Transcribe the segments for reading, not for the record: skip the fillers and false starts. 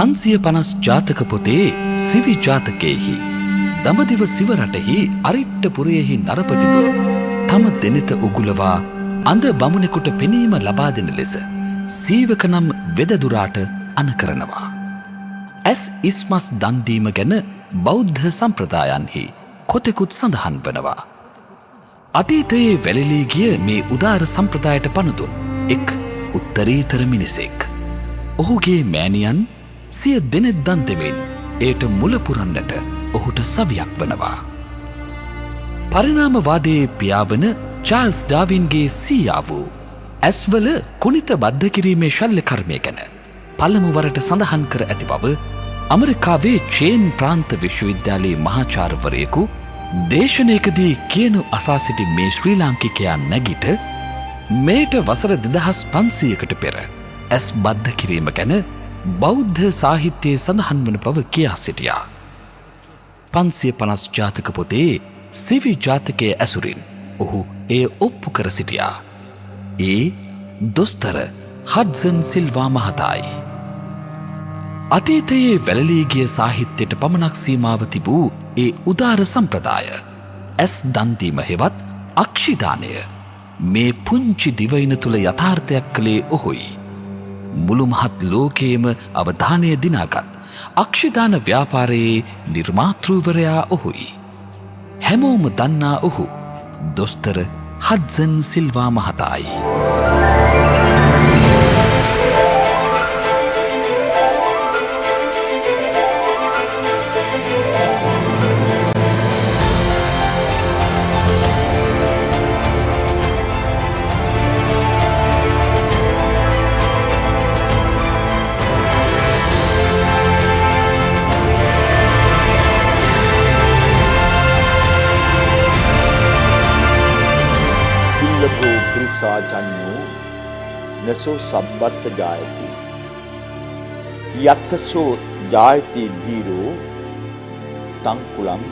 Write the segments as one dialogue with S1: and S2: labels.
S1: 550 ජාතක පොතේ සිවි ජාතකයේහි දඹදිව සිවරටෙහි අරිට්ටපුරයෙහි නරපතිදු තම දෙනෙත උගුලවා අඳ බමුණෙකුට පෙනීම ලබා දෙන ලෙස සීවක නම් වෙදදුරාට අණ කරනවා. ඇස් ඉස්මස් දන් දීම ගැන බෞද්ධ සම්ප්‍රදායන්හි කොතෙකුත් සඳහන් වනවා. අතීතයේ වැළලී ගිය මේ උදාර සම්ප්‍රදායට පනතුන් එක් උත්තරීතර මිනිසෙක්. ඔහුගේ මෑණියන් සිය දෙනෙත් දන් දෙමින් එයට මුල පුරන්නට ඔහුට සවියක් වනවා. පරිණාමවාදයේ පියාවන චාල්ස් ඩාවින්ගේ සීයා වූ ඇස්වල කුණිත බද්ධ කිරීමේ ශල්‍ය කර්මය ගැන පළමු වරට සඳහන් කර ඇති බව ඇමරිකාවේ චේන් ප්‍රාන්ත විශ්වවිද්‍යාලයේ මහාචාර්යවරයෙකු දේශනයකදී කියනු අසා සිටි මේ ශ්‍රී ලාංකිකයා නැගිට මේට වසර 2500කට පෙර ඇස් බද්ධ කිරීම ගැන බෞද්ධ සාහිත්‍යයේ සඳහන් වන බව කියා සිටියා. 550 ජාතක පොතේ සිවි ජාතකයේ ඇසුරින් ඔහු එය ඔප්පු කර සිටියා. ඒ දොස්තර හඩ්සන් සිල්වා මහතායි. අතීතයේ වැළලී ගිය සාහිත්‍යයට පමණක් සීමාව තිබූ ඒ උදාර සම්ප්‍රදාය ඇස් දන් දීම හෙවත් අක්ෂිදානය මේ පුංචි දිවයින තුල යථාර්ථයක් කළේ ඔහුයි. මුළු මහත් ලෝකයේම අවධානය දිනාගත් අක්ෂිදාන ව්‍යාපාරයේ නිර්මාතෘවරයා ඔහුයි. හැමෝම දන්නා ඔහු දොස්තර හඩ්සන් සිල්වා මහතායි.
S2: ජඤ්ඤෝ නසෝ සබ්බත් ජායති යත්තසෝ ජායති ධීරෝ තං කුලං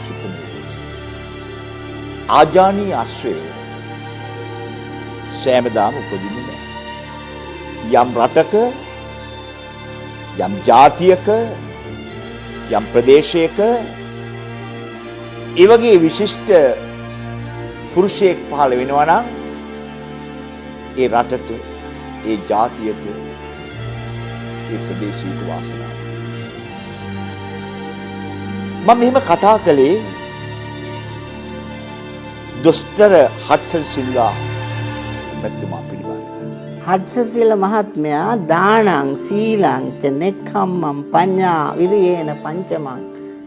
S2: සුකුමේසි. ආජානී ආශ්‍රය සෑමදාම උපදින්නේ නැහැ. යම් රටක යම් ජාතියක යම් ප්‍රදේශයක ඒ වගේ විශිෂ්ට පුරුෂයෙක් පහළ වෙනවා නම් ඒ රටට ඒ ජාතියට ඒ ප්‍රදේශීය වාසනාව. මම මෙහෙම කතා කළේ දොස්තර හඩ්සන් සිල්වා මැතිතුමා පිළිබඳව.
S3: හඩ්සන් සිල්වා මහත්මයා දානං සීලං ච නෙක්ඛම්මං පඤ්ඤා විරියේන පංචමං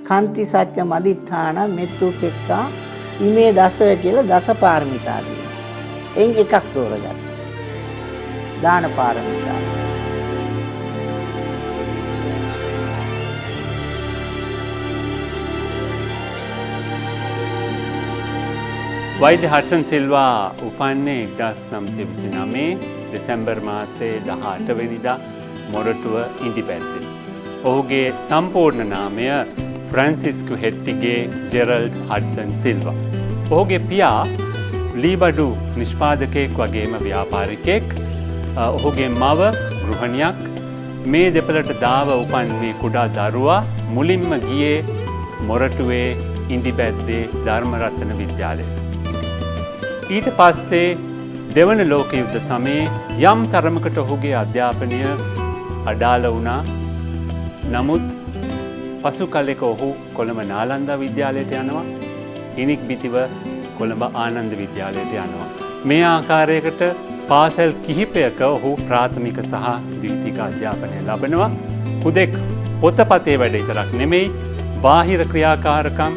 S3: කාන්ති සත්‍ය මදිඨාන මෙත්තුපෙක්ඛා ඉමේ දස කියලා දස පාරමිතා තියෙනවා. එයින් එකක් තෝරගත්තා. දාන පාරමිතා.
S4: වෛද්‍ය හඩ්සන් සිල්වා උපන්නේ 1929 දෙසැම්බර් මාසයේ 18 වෙනිදා මොරටුව ඉඳිපැත්තේ. ඔහුගේ සම්පූර්ණ නාමය ෆ්‍රැන්සිස්කු හෙට්ටිගේ ජෙරල්ඩ් හඩ්සන් සිල්වා. ඔහුගේ පියා ලීබඩු නිෂ්පාදකයෙක් වගේම ව්‍යාපාරිකයෙක්. ඔහුගේ මව ගෘහණියක්. මේ දෙපළට දාව උපන් මේ කුඩා දරුවා මුලින්ම ගියේ මොරටුවේ ඉඳිපැද්දේ ධර්මරත්න විද්‍යාලයට. ඊට පස්සේ දෙවන ලෝක යුද්ධ සමයේ යම් තරමකට ඔහුගේ අධ්‍යාපනය අඩාල වුණා. නමුත් පසු කලෙක ඔහු කොළඹ නාලන්දා විද්‍යාලයට යනවා. ඉනික් බිතිව කොළඹ ආනන්ද විද්‍යාලයට යනවා. මේ ආකාරයකට පාසල් කිහිපයක ඔහු ප්‍රාථමික සහ ද්විතීක අධ්‍යාපනය ලබනවා. හුදෙක් පොතපතේ වැඩ විතරක් නෙමෙයි, බාහිර ක්‍රියාකාරකම්,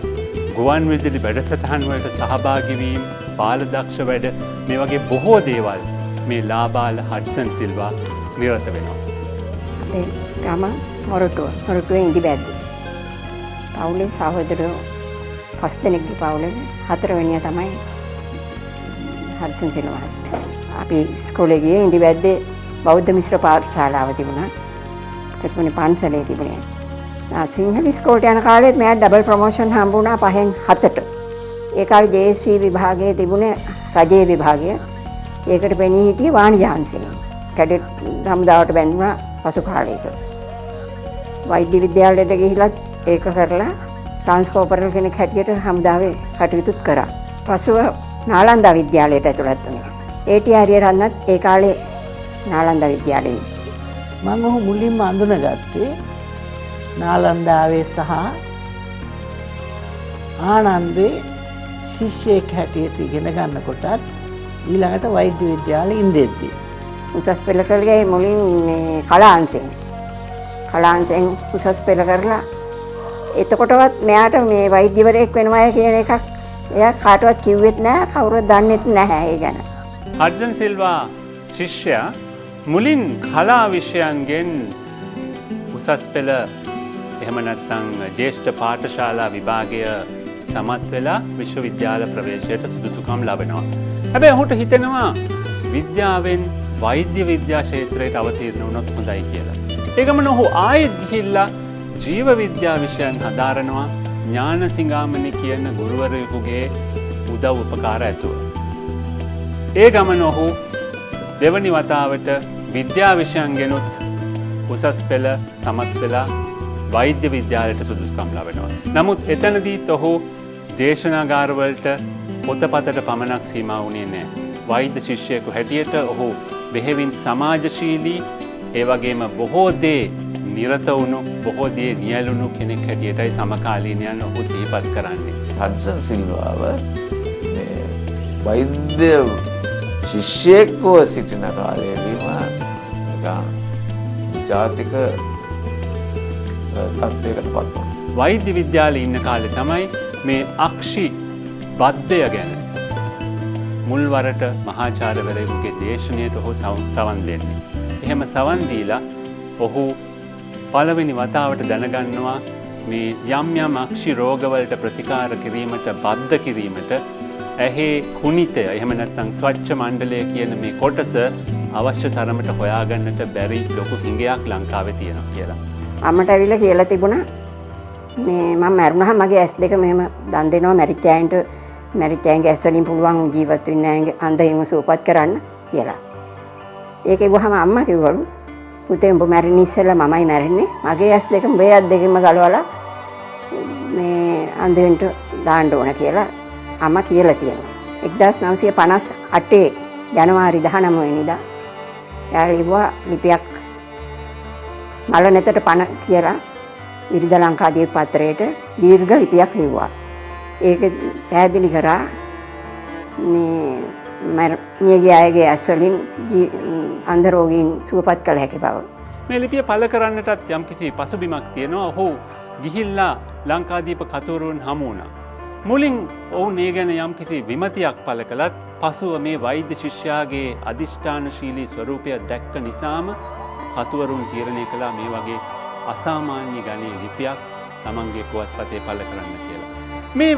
S4: ගුවන් විදුලි වැඩසටහන් වලට සහභාගී වීම, බාලදක්ෂ වැඩ, මේ වගේ බොහෝ දේවල් මේ ලාබාල හඩ්සන් සිල්වා නිරත වෙනවා.
S5: අපේ ගම මොරටුවේ ඉඳිපැද්දේ. පවුලේ සහෝදරයෝ 5 දෙනෙක්ගේ පවුලේ 4 වෙනියා තමයි හඩ්සන් සිල්වා. අපි ඉස්කෝලේ ගියේ ඉඳිපැද්දේ බෞද්ධ මිශ්‍ර පාඨශාලාව තිබුණා. ඒකත් පන්සලේ තිබුණේ. සිංහල ඉස්කෝලේට යන කාලෙත් මෙයාට ඩබල් ප්‍රොමෝෂන් හම්බුණා 5න් 7ට. ඒ කාලේ JSC විභාගයේ තිබුණේ රජයේ විභාගය. ඒකට පෙනී හිටියේ වාණිජාංශය. කැඩට් හමුදාවට බැඳුණා පසු කාලයක. වෛද්‍ය විද්‍යාලයට ගිහිලත් ඒක කරලා ට්‍රාන්ස්කෝපරල් කෙනෙක් හැටියට හමුදාවේ කටයුතුත් කරා. පසුව නාලන්දා විද්‍යාලයට ඇතුළත් වුණා. ඒ.ටී. හරිහරන්නත් ඒ කාලේ නාලන්දා විද්‍යාලයේ
S3: මම ඔහු මුලින්ම අඳුනගත්තේ නාලන්දාවේ සහ ආනන්දේ ශිෂ්‍යයෙක් හැටියට ඉගෙන ගන්නකොටත් ඊළඟට වෛද්‍ය විද්‍යාලේ ඉඳෙද්දී
S5: උසස් පෙළ කළේ මුලින් මේ කලාංශෙන් උසස් පෙළ කරලා එතකොටවත් මෙයාට මේ වෛද්‍යවරයෙක් වෙනවා කියන එකක් එයා කාටවත් කිව්වෙත් නැහැ කවුරුත් දන්නෙත් නැහැ ඒ ගැන.
S4: හඩ්සන් සිල්වා ශිෂ්‍යයා මුලින් කලා විෂයන්ගෙන් උසස් පෙළ එහෙම නැත්නම් ජ්‍යෙෂ්ඨ පාඨශාලා විභාගය සමත් වෙලා විශ්වවිද්‍යාල ප්‍රවේශයට සුදුසුකම් ලබනවා. හැබැයි ඔහුට හිතෙනවා විද්‍යාවෙන් වෛද්‍ය විද්‍යා ක්ෂේත්‍රයට අවතීර්ණ වුණොත් හොඳයි කියලා. ඒ ගමන ඔහු ආයෙත් ගිහිල්ලා ජීව විද්‍යා විෂයන් හදාරනවා ඥානසිංගාමණි කියන ගුරුවරයෙකුගේ උදව් උපකාර ඇතුව. ඒ ගමන ඔහු දෙවනි වතාවට විද්‍යා විෂයන් ගෙනුත් උසස් පෙළ සමත් වෙලා වෛද්‍ය විද්‍යාලයට සුදුසුකම් ලබනවා. නමුත් එතනදීත් ඔහු දේශනාගාරවලට පොතපතට පමණක් සීමා වුණේ නැහැ. වෛද්‍ය ශිෂ්‍යයෙකු හැටියට ඔහු බෙහෙවින් සමාජශීලී ඒ වගේම බොහෝ දේ නිරත වුණු බොහෝ දේ නියැලුණු කෙනෙක් හැටියටයි සමකාලීනයන් ඔහු සිහිපත් කරන්නේ.
S6: හඩ්සන් සිල්වාව වෛද්‍ය ශිෂ්‍යයෙක්ව සිටින කාලයේදීම ජාතික තත්ත්වයකට පත් වුණා.
S4: වෛද්‍ය විද්‍යාලයේ ඉන්න කාලේ තමයි මේ අක්ෂි බද්ධය ගැන මුල්වරට මහාචාර්යවරයෙකුගේ දේශනයට ඔහු සවන් දෙන්නේ. එහෙම සවන් දීලා ඔහු පළවෙනි වතාවට දැනගන්නවා මේ යම් යම් අක්ෂි රෝගවලට ප්‍රතිකාර කිරීමට බද්ධ කිරීමට ඇහි කුණිතය එහෙම නැත්නම් ස්වච්ඡ මණ්ඩලය කියන මේ කොටස අවශ්‍ය තරමට හොයාගන්නට බැරි ලොකු හිඟයක් ලංකාවේ තියෙනවා කියලා.
S5: අම්මට ඇවිල්ලා කියලා තිබුණා මේ මම මැරුණාම මගේ ඇස් දෙක මෙහෙම දන් දෙනවා මැරිච්ච අයන්ගේ ඇස් වලින් පුළුවන් ජීවත් වෙන්න අන්ධයින්ව සුවපත් කරන්න කියලා. ඒක කිව්වහම අම්මා කිව්වලු පුතේ උඹ මැරෙන්න ඉස්සෙල්ලා මමයි මැරෙන්නේ. මගේ ඇස් දෙක උඹේ ඇස් දෙකම ගලවලා මේ අන්ධයින්ට දාන්න ඕන කියලා අම්මා කියලා තියෙනවා. 1958 ජනවාරි 19 වෙනිදා එයා ලිව්වා ලිපියක් මල නැතට පණ කියලා විරිද ලංකාදීප පත්‍රයට දීර්ඝ ලිපියක් ලිව්වා. ඒක පැහැදිලි කරා මේ මියගිය අයගේ ඇස් වලින් අන්ධ රෝගීන් සුවපත් කළ හැකි බව.
S4: මේ ලිපිය පළ කරන්නටත් යම්කිසි පසුබිමක් තියෙනවා. ඔහු ගිහිල්ලා ලංකාදීප කතුවරුන් හමු වුණා. මුලින් ඔවුන් ඒ ගැන යම්කිසි විමතියක් පළ කළත් පසුව මේ වෛද්‍ය ශිෂ්‍යයාගේ අධිෂ්ඨානශීලී ස්වරූපය දැක්ක නිසාම කතුවරුන් තීරණය කළා මේ වගේ අසාමාන්‍ය ගණයේ ලිපියක් තමන්ගේ පුවත්පතේ පළ කරන්න කියලා. මේ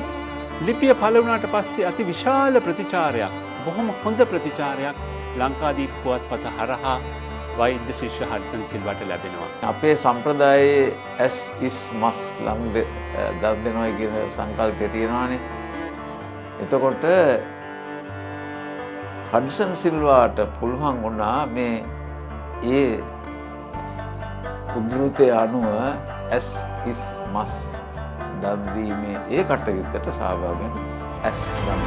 S4: ලිපිය පළ වුණාට පස්සේ අති විශාල ප්‍රතිචාරයක්, බොහොම හොඳ ප්‍රතිචාරයක් ලංකාදීප පුවත්පත හරහා වෛද්‍ය ශිෂ්‍ය හඩ්සන් සිල්වාට ලැබෙනවා.
S6: අපේ සම්ප්‍රදායේ ඇස් ඉස් මස් ලං දන් දෙනවා කියන සංකල්පය තියෙනවානේ. එතකොට හඩ්සන් සිල්වාට පුළුවන් වුණා මේ ඒ උද්ෘතය අනුව ඇස් ඉස් මස් දන් දීමේ ඒ කටයුත්තට සහභාගී වෙන ඇස් දන්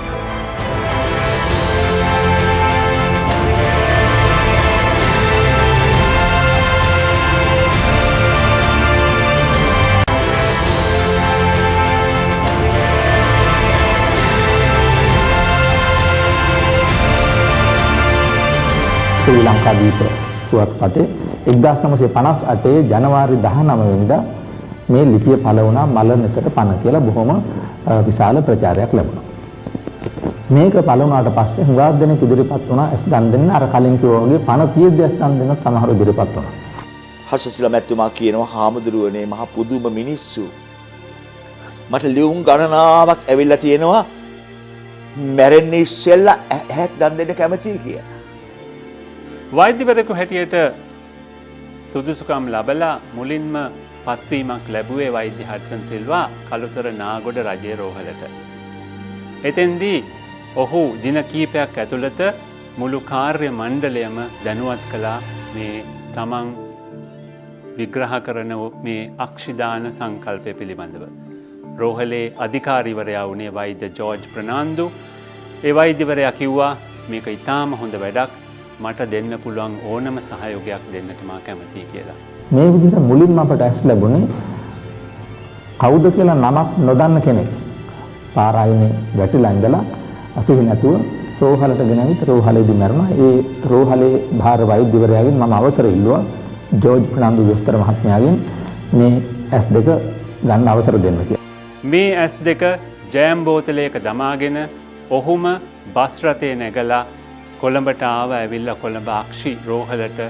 S7: ශ්‍රී ලංකාදීප පුවත්පතේ 1958 ජනවාරි 19 වෙනිදා මේ ලිපිය පළ වුණා මල නෙතට පණ කියලා බොහොම විශාල ප්‍රචාරයක් ලැබුණා. මේක පළ වුණාට පස්සේ හුඟක් දෙනෙක් ඉදිරිපත් වුණා ඇස් දන් දෙන්න අර කලින් කිව්වා වගේ පණ තියෙද්දි ඇස් දන් දෙන්න සමහර ඉදිරිපත් වුණා.
S2: හර්ෂන් සිල්වා මැතිතුමා කියනවා හාමුදුරුවනේ මහ පුදුම මිනිස්සු. මට ලියුම් ගණනාවක් ඇවිල්ලා තියෙනවා මැරෙන්න ඉස්සෙල්ලා ඇහක් දන් දෙන්න කැමතියි කියලා.
S4: වෛද්‍යවරයෙකු හැටියට සුදුසුකම් ලබලා මුලින්ම පත්වීමක් ලැබුවේ වෛද්‍ය හඩ්සන් සිල්වා කළුතර නාගොඩ රජයේ රෝහලට. එතෙන්දී ඔහු දින කීපයක් ඇතුළත මුළු කාර්ය මණ්ඩලයම දැනුවත් කළා මේ තමන් විග්‍රහ කරන මේ අක්ෂිදාන සංකල්පය පිළිබඳව. රෝහලේ අධිකාරිවරයා වුණේ වෛද්‍ය ජෝර්ජ් ප්‍රනාන්දු. ඒ වෛද්‍යවරයා කිව්වා මේක ඉතාම හොඳ වැඩක්, මට දෙන්න පුළුවන් ඕනම සහයෝගයක් දෙන්නට මා කැමතියි කියලා.
S7: මේ විදිහට මුලින්ම අපට ඇස් ලැබුණේ කවුද කියලා නමක් නොදන්න කෙනෙක් පාරායනේ වැටිලා ඉඳලා අසුහි නැතුව රෝහලට ගෙනවිත් රෝහලේදී මැරුණා. ඒ රෝහලේ භාර වෛද්‍යවරයාගෙන් මම අවසර ඉල්ලුවා ජෝර්ජ් ප්‍රනාන්දු දොස්තර මහත්මයාගෙන් මේ S2 ගන්න අවසර දෙන්න කියලා.
S4: මේ S2 ජෑම් බෝතලයක දමාගෙන ඔහුම බස් රථේ නැගලා කොළඹට ආව. ඇවිල්ලා කොළඹ අක්ෂි රෝහලට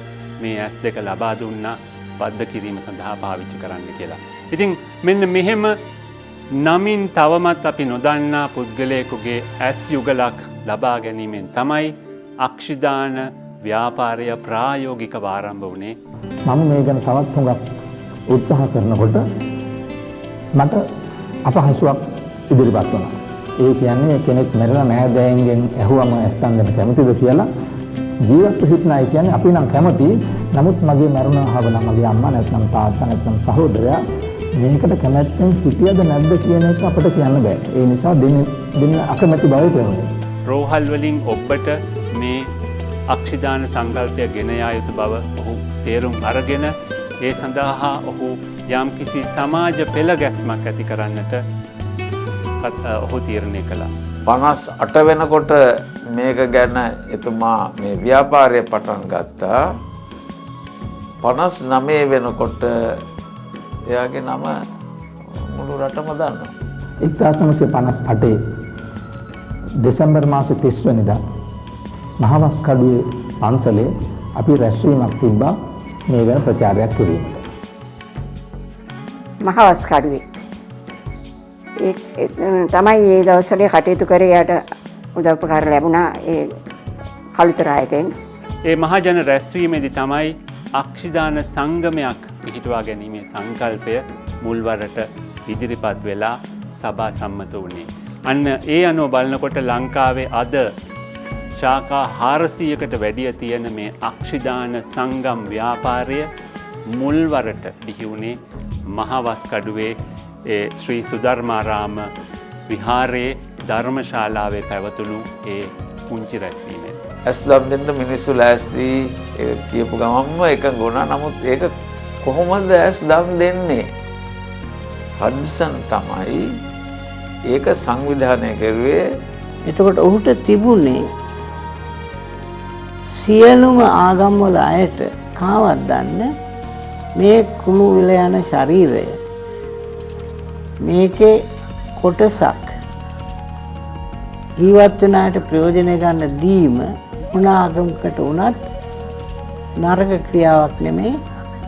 S4: මේ S2 ලබා දුන්නා බද්ධ කිරීම සඳහා පාවිච්චි කරන්න කියලා. ඉතින් මෙන්න මෙහෙම නමින් තවමත් අපි නොදන්නා පුද්ගලයෙකුගේ ඇස් යුගලක් ලබා ගැනීමෙන් තමයි අක්ෂිදාන ව්‍යාපාරය ප්‍රායෝගිකව ආරම්භ වුණේ.
S7: මම මේ ගැන තවත් හුඟක් උත්සාහ කරනකොට මට අපහසුයක් ඉදිරිපත් වුණා. ඒ කියන්නේ කෙනෙක් මැරෙලා නෑදෑයන්ගෙන් ඇහුවම ඇස්තන් දෙන්න කැමතිද කියලා. ජීවත්ව සිටින අය කියන්නේ අපි නම් කැමති. නමුත් මගේ මැරුණ හවන මගේ අම්මා නැත්නම් තාත්තා නැත්නම් සහෝදරයා මේකට කැමැත්තෙන් සිටියද නැද්ද කියන එක අපිට කියන්න බෑ. ඒ නිසා දෙන්න අකමැති බව තේරුණා.
S4: රෝහල් වලින් ඔබට මේ අක්ෂිදාන සංකල්පය ගෙන යා යුතු බව ඔහු තේරුම් අරගෙන ඒ සඳහා ඔහු යම්කිසි සමාජ පෙළ ගැස්මක් ඇති කරන්නට ඔහු තීරණය කළා.
S6: 58 වෙනකොට මේක ගැන එතුමා මේ ව්‍යාපාරය පටන් ගත්තා. 59 වෙනකොට එයාගේ නම මුළු රටම දන්නවා.
S7: 1958 දෙසැම්බර් මාසේ 30 වෙනිදා මහවස්කඩුවේ පන්සලේ අපි රැස්වීමක් තිබ්බා මේ ගැන ප්‍රචාරයක් කිරීමට.
S5: මහවස්කඩුවේ තමයි ඒ දවස්වල කටයුතු කරේ. යට උදව්පකාර ලැබුණා ඒ කළුතරායකෙන්.
S4: ඒ මහජන රැස්වීමේදී තමයි අක්ෂිදාන සංගමයක් පිහිටුවා ගැනීමේ සංකල්පය මුල්වරට ඉදිරිපත් වෙලා සභා සම්මත වුණේ. අන්න ඒ අනුව බලනකොට ලංකාවේ අද ශාඛා 400කට වැඩිය තියෙන මේ අක්ෂිදාන සංගම් ව්‍යාපාරය මුල්වරට බිහි වුණේ මහවස්කඩුවේ ශ්‍රී සුධර්මාරාම විහාරයේ ධර්මශාලාවේ පැවතුණු ඒ පුංචි රැස්වීමෙන්.
S6: ඇස් දම් දෙන්න මිනිස්සු ලෑස්ති කියපු ගමන්ම එක ගුණා. නමුත් ඒක කොහොමද ඇස් දම් දෙන්නේ? හඩ්සන් තමයි ඒක සංවිධානය කරුවේ.
S3: එතකොට ඔහුට තිබුණේ සියලුම ආගම්වල අයට කාවත් දන්න මේ කුණු විල යන ශරීරය මේකේ කොටසක් ජීවත් වෙන අයට ප්‍රයෝජන ගන්න දීම මොන ආගමකට වුණත් නරක ක්‍රියාවක් නෙමෙයි.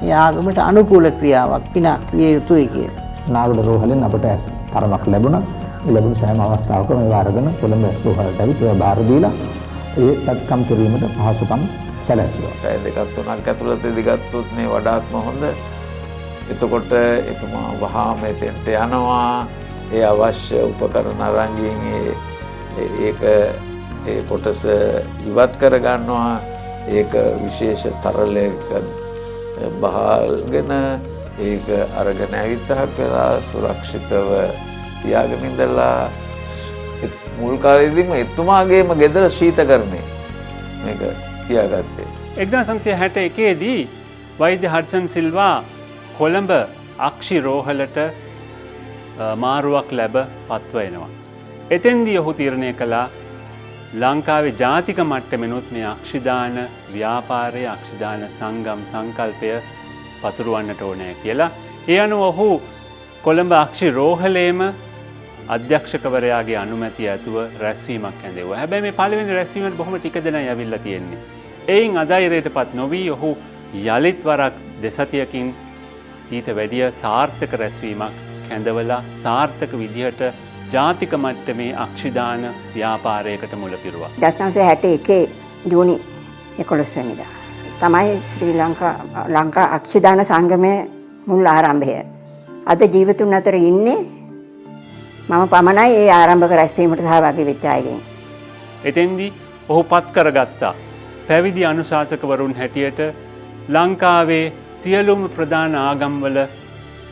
S3: ඒ ආගමට අනුකූල ක්‍රියාවක් පිනක් විය යුතුයි කියලා.
S7: නාගල රෝහලෙන් අපට තරමක් ලැබුණා. ඒ ලැබුණු සෑම අවස්ථාවකම ඒවා අරගෙන කොළඹ ඇස් රෝහලට ඇවිත් ඒවා බාර දීලා ඒ සත්කම් කිරීමට පහසුකම් සැලැස්සුවා.
S6: පැය දෙකක් තුනක් ඇතුළතදී ගත්තොත් මේ වඩාත්ම හොඳ. එතකොට එතුමා වහාම එතෙන්ට යනවා. ඒ අවශ්‍ය උපකරණ අරන් ඒක ඒ කොටස ඉවත් කර ගන්නවා. ඒක විශේෂ තරලයක බහල්ගෙන ඒක අරගෙන ඇවිත්තහක් වෙලා සුරක්ෂිතව තියාගෙන ඉඳලා මුල් කාලෙදීම එතුමාගේම ගෙදර ශීතකරණය මේක තියාගත්තේ.
S4: 1961 දී වෛද්‍ය හඩ්සන් සිල්වා කොළඹ අක්ෂි රෝහලට මාරුවක් ලැබ පත්ව එනවා. එතෙන්දී ඔහු තීරණය කළා ලංකාවේ ජාතික මට්ටමෙනුත් මේ අක්ෂිදාන ව්‍යාපාරය අක්ෂිදාන සංගම් සංකල්පය පතුරවන්නට ඕනෑ කියලා. ඒ අනුව ඔහු කොළඹ අක්ෂි රෝහලේම අධ්‍යක්ෂකවරයාගේ අනුමැතිය ඇතුව රැස්වීමක් ඇඳෙව්වා. හැබැයි මේ පළවෙනි රැස්වීමට බොහොම ටික දෙනයි ඇවිල්ලා තියෙන්නේ. එයින් අධෛර්යයටපත් නොවී ඔහු යලිත් වරක් දෙසතියකින් ඊට වැඩිය සාර්ථක රැස්වීමක් කැඳවලා සාර්ථක විදිහට ජාතික මට්ටමේ අක්ෂිදාන ව්‍යාපාරයකට මුල පිරුවා.
S5: 1961 ජූනි 11 වෙනිදා තමයි ශ්‍රී ලංකා අක්ෂිදාන සංගමයේ මුල් ආරම්භය. අද ජීවිතුන් අතර ඉන්නේ මම පමණයි ඒ ආරම්භක රැස්වීමට සහභාගී වෙච්ච අයගෙන්.
S4: එතෙන්දී ඔහු පත් කරගත්තා පැවිදි අනුශාසකවරුන් හැටියට ලංකාවේ සියලුම ප්‍රධාන ආගම්වල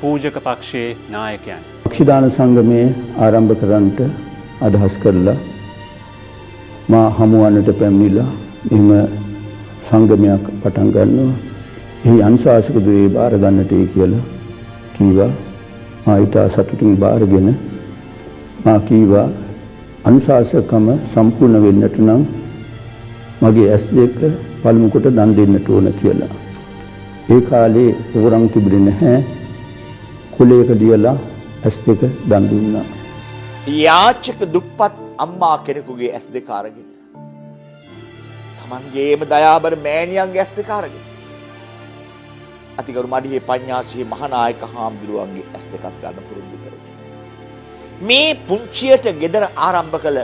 S4: පූජක පක්ෂයේ නායකයන්.
S8: අක්ෂිදාන සංගමයේ ආරම්භ කරන්නට අදහස් කරලා මා හමුවන්නට පැමිණිලා එහෙම සංගමයක් පටන් ගන්නවා. එහි අනුශාසක දුවේ බාර ගන්නටයි කියලා කීවා. මා ඊට සතුටින් බාරගෙන මා කීවා අනුශාසකකම සම්පූර්ණ වෙන්නට නම් මගේ S2 පළමු කොට දන් දෙන්නට ඕන කියලා. ඒ කාලේ ඕරම් තිබුණේ නැහැ. කුලයක දියලා S2 දන් දුන්නා.
S2: යාචක දුප්පත් අම්මා කෙනෙකුගේ S2 අරගෙන තමන්ගේම දයාබර මෑණියන්ගේ S2 අරගෙන අතිගරු මඩිහේ පඤ්ඤාසී මහානායක හාමුදුරුවන්ගේ S2 ගන්න පුරුදු කරගෙන මේ පුංචියට ගෙදර ආරම්භ කළ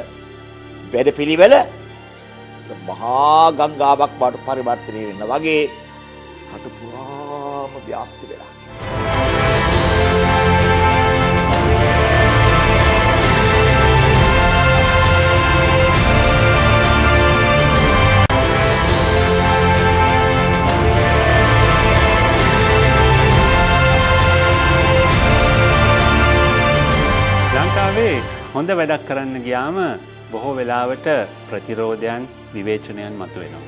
S2: වැඩපිළිවෙල මහා ගංගාවක් බවට පරිවර්තනය වෙනවා වගේ රට පුරාම ව්‍යාප්ත වෙලා.
S4: ලංකාවේ හොඳ වැඩක් කරන්න ගියාම බොහෝ වෙලාවට ප්‍රතිරෝධයන් විවේචනයන් මතුවෙනවා.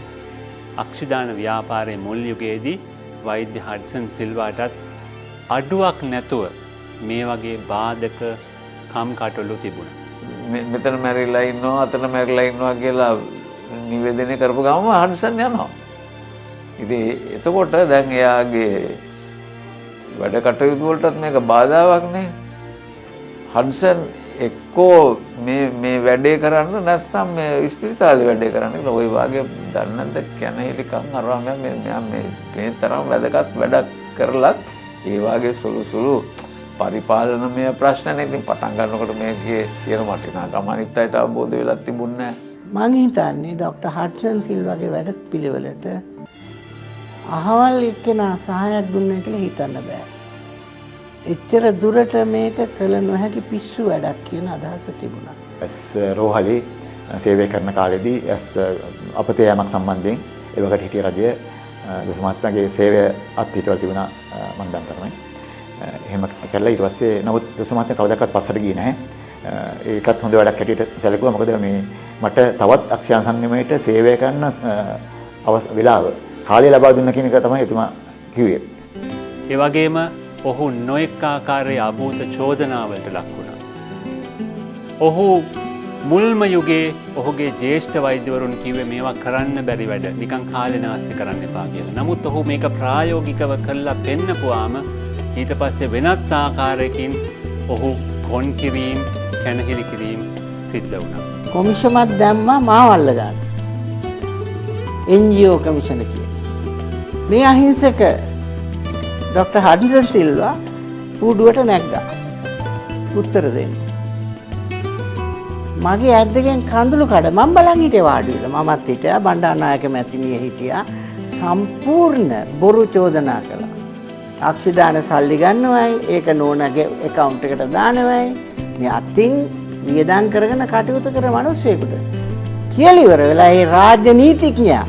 S4: අක්ෂිදාන ව්‍යාපාරයේ මුල් යුගයේදී වෛද්‍ය හඩ්සන් සිල්වාටත් අඩුවක් නැතුව මේ වගේ බාධක කම්කටොළු තිබුණා.
S6: මෙතන මැරිලා ඉන්නවා අතන මැරිලා ඉන්නවා කියලා නිවේදනය කරපු ගමම හඩ්සන් යනවා. ඉතින් එතකොට දැන් එයාගේ වැඩ කටයුතු වලටත් මේක බාධාවක් නේ. හඩ්සන් එක්කෝ මේ වැඩේ කරන්න නැත්නම් මේ ස්පිරිතාලේ වැඩේ කරන්න කියලා ওই වාගේ දන්නද කැනහිලිකම් අරම මේ තරම් වැදගත් වැඩක් කරලත් ඒ වාගේ සුළු පරිපාලනමය ප්‍රශ්නනේ ඉතින් පටන් ගන්නකොට මේකේ තියෙන වටිනාකම අනිත් අයට අවබෝධ වෙලා තිබුණේ නැහැ.
S3: මං හිතන්නේ ડોક્ટર හඩ්සන් සිල්වාගේ වැඩ පිළිවෙලට අහවල් එක්කෙනා සහායක් දුන්නා කියලා හිතන්න බෑ. එච්චර දුරට මේක කළ නොහැකි පිස්සු වැඩක් කියන අදහස තිබුණා.
S9: රෝහලේ සේවය කරන කාලෙදී අපතේ යමක් සම්බන්ධයෙන් ඒ වකට හිටිය රජය දසමාත්මගේ සේවය අත්හිතවල තිබුණා මම දන් කරමයි. එහෙම කළා ඊට පස්සේ නමුත් දසමාත්ම කවදාකවත් පස්සට ගියේ නැහැ. ඒකත් හොඳ වැඩක් හැටියට සැලකුවා. මොකද මේ මට තවත් අක්ෂයන් සංගමයට සේවය කරන්න වෙලාව කාලය ලබා දුන්න කියන එක තමයි එතුමා කිව්වේ.
S4: ඒ වගේම ඔහු නොඑක් ආකාරයේ අභූත චෝදනාවලට ලක් වුණා. ඔහු මුල්ම යුගයේ ඔහුගේ ජ්‍යෙෂ්ඨ වෛද්‍යවරුන් කිව්වේ මේවා කරන්න බැරි වැඩ, නිකන් කාලේ නාස්ති කරන්න එපා කියලා. නමුත් ඔහු මේක ප්‍රායෝගිකව කළා පෙන්නපුවාම ඊට පස්සේ වෙනත් ආකාරයකින් ඔහු කොන් කිරීම, කැනහිලි කිරීම සිද්ධ වුණා.
S3: කොමිෂමක් දැම්මා මාවල්ල ගන්න. NGO කමිෂන කියලා. මේ අහිංසක ડોક્ટર හඩ්සන් සිල්වා කූඩුවට නැග්ගා. උත්තර දෙන්න. මගේ ඇද්දගෙන් කඳුළු කඩ මම බලන් හිටියේ වාඩි වෙලා. මමත් හිටියා, බණ්ඩාරනායක මැතිණිය හිටියා. සම්පූර්ණ බොරු චෝදනා කළා. අක්ෂිදාන සල්ලි ගන්නවයි, ඒක නෝනගේ account එකට දානවයි. මේ අතින් වියදම් කරගෙන කටයුතු කරන මිනිස්සෙකුට කියලා ඉවර වෙලා ඒ රාජ්‍ය නීතිඥයා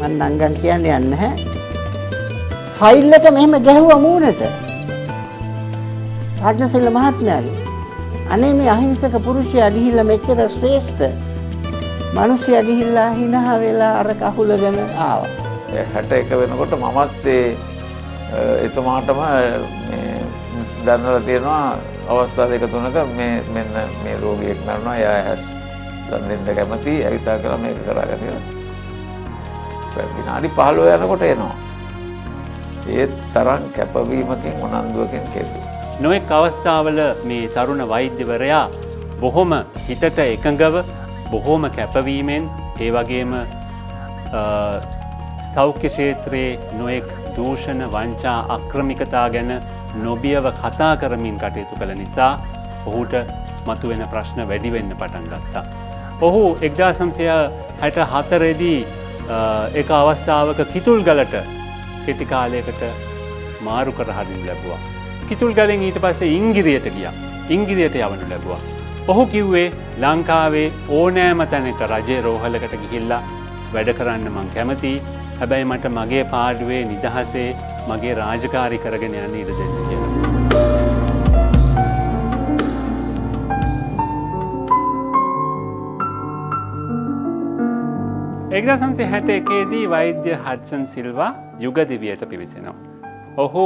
S3: මම නංගන් කියන්නේ නැහැ. ෆයිල් එක මෙහෙම ගැහුවා මූණට. හඩ්සන් මහත්මයාගේ. අනේ මේ අහිංසක පුරුෂයා ගිහිල්ලා මෙච්චර ශ්‍රේෂ්ඨ මිනිසයා ගිහිල්ලා hina වෙලා අර කහුලගෙන ආවා.
S6: 61 වෙනකොට මමත් එතුමාටම මේ දන්නලා තියෙනවා අවස්ථා දෙක තුනක මෙන්න මේ රෝගියෙක් මරනවා එයා ඇස් දන් දෙන්න කැමති ඇවිතා කියලා මේක කරගෙන ඉන්නවා. විනාඩි 15 යනකොට එනවා. ඒ තරම් කැපවීමකින් උනන්දුවකින් කෙරුවේ.
S4: නොඑක් අවස්ථාවල මේ තරුණ වෛද්‍යවරයා බොහොම හිතට එකඟව බොහොම කැපවීමෙන් ඒ වගේම සෞඛ්‍ය ක්ෂේත්‍රයේ නොඑක් දූෂණ වංචා අක්‍රමිකතා ගැන නොබියව කතා කරමින් කටයුතු කළ නිසා ඔහුට මතුවෙන ප්‍රශ්න වැඩි වෙන්න පටන් ගත්තා. ඔහු 1964 දී එක අවස්ථාවක කිතුල්ගලට කෙටි කාලයකට මාරු කර හරින්න ලැබුවා. කිතුල්ගලෙන් ඊට පස්සේ ඉංගිරියට ගියා. ඉංගිරියට යවනු ලැබුවා. ඔහු කිව්වේ ලංකාවේ ඕනෑම තැනක රජයේ රෝහලකට ගිහිල්ලා වැඩ කරන්න මං කැමතියි. හැබැයි මට මගේ පාඩුවේ නිදහසේ මගේ රාජකාරි කරගෙන යන්න ඉඩ දෙන්න කියලා. 1961 දී වෛද්‍ය හඩ්සන් සිල්වා යුග දිවියට පිවිසෙනවා. ඔහු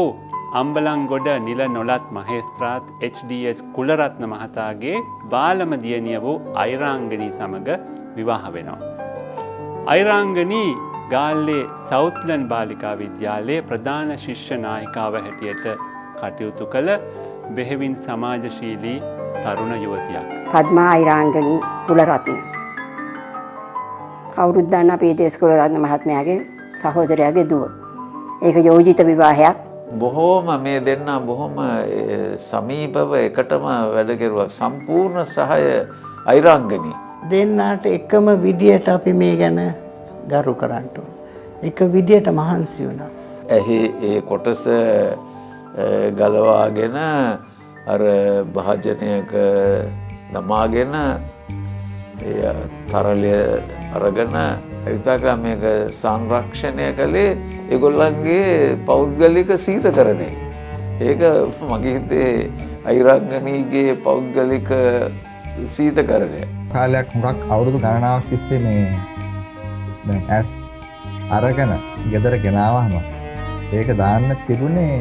S4: අම්බලන්ගොඩ නිල නොලත් මහේස්ත්‍රාත් HDS කුලරත්න මහතාගේ බාලම දියණිය වූ අයිරාංගනී සමග විවාහ වෙනවා. අයිරාංගනී ගාල්ලේ සවුත්ලන් බාලිකා විද්‍යාලයේ ප්‍රධාන ශිෂ්‍ය නායිකාව හැටියට කටයුතු කළ බෙහෙවින් සමාජශීලී තරුණ යුවතියක්.
S5: පද්මා අයිරාංගනී කුලරත්න. කවුරුත් දන්න අපේ දේශ කුලරත්න මහත්මයාගේ සහෝදරයාගේ දුව. ඒක යෝජිත විවාහයක්.
S6: බොහෝම මේ දෙන්න බොහොම සමීපව එකටම වැඩ කෙරුවා. සම්පූර්ණ සහය අයිරාංගනී.
S3: දෙන්නාට එකම විදියට අපි මේ ගැන ගරු කරන්න ඕන. එක විදියට මහන්සි වුණා.
S6: ඇහි ඒ කොටස ගලවාගෙන අර භාජනයක දමාගෙන ඒ තරලය අරගෙන විතර මේක සංරක්ෂණය කළේ ඒගොල්ලන්ගේ පෞද්ගලික සීතකරණය. ඒක මගේ හිතේ අයිරාංගනීගේ පෞද්ගලික සීතකරණය.
S10: කාලයක් හුඟක් අවුරුදු ගණනාවක් තිස්සේ මේ දැන් ඇස් අරගෙන ගෙදර ගෙනාවම ඒක දාන්න තිබුණේ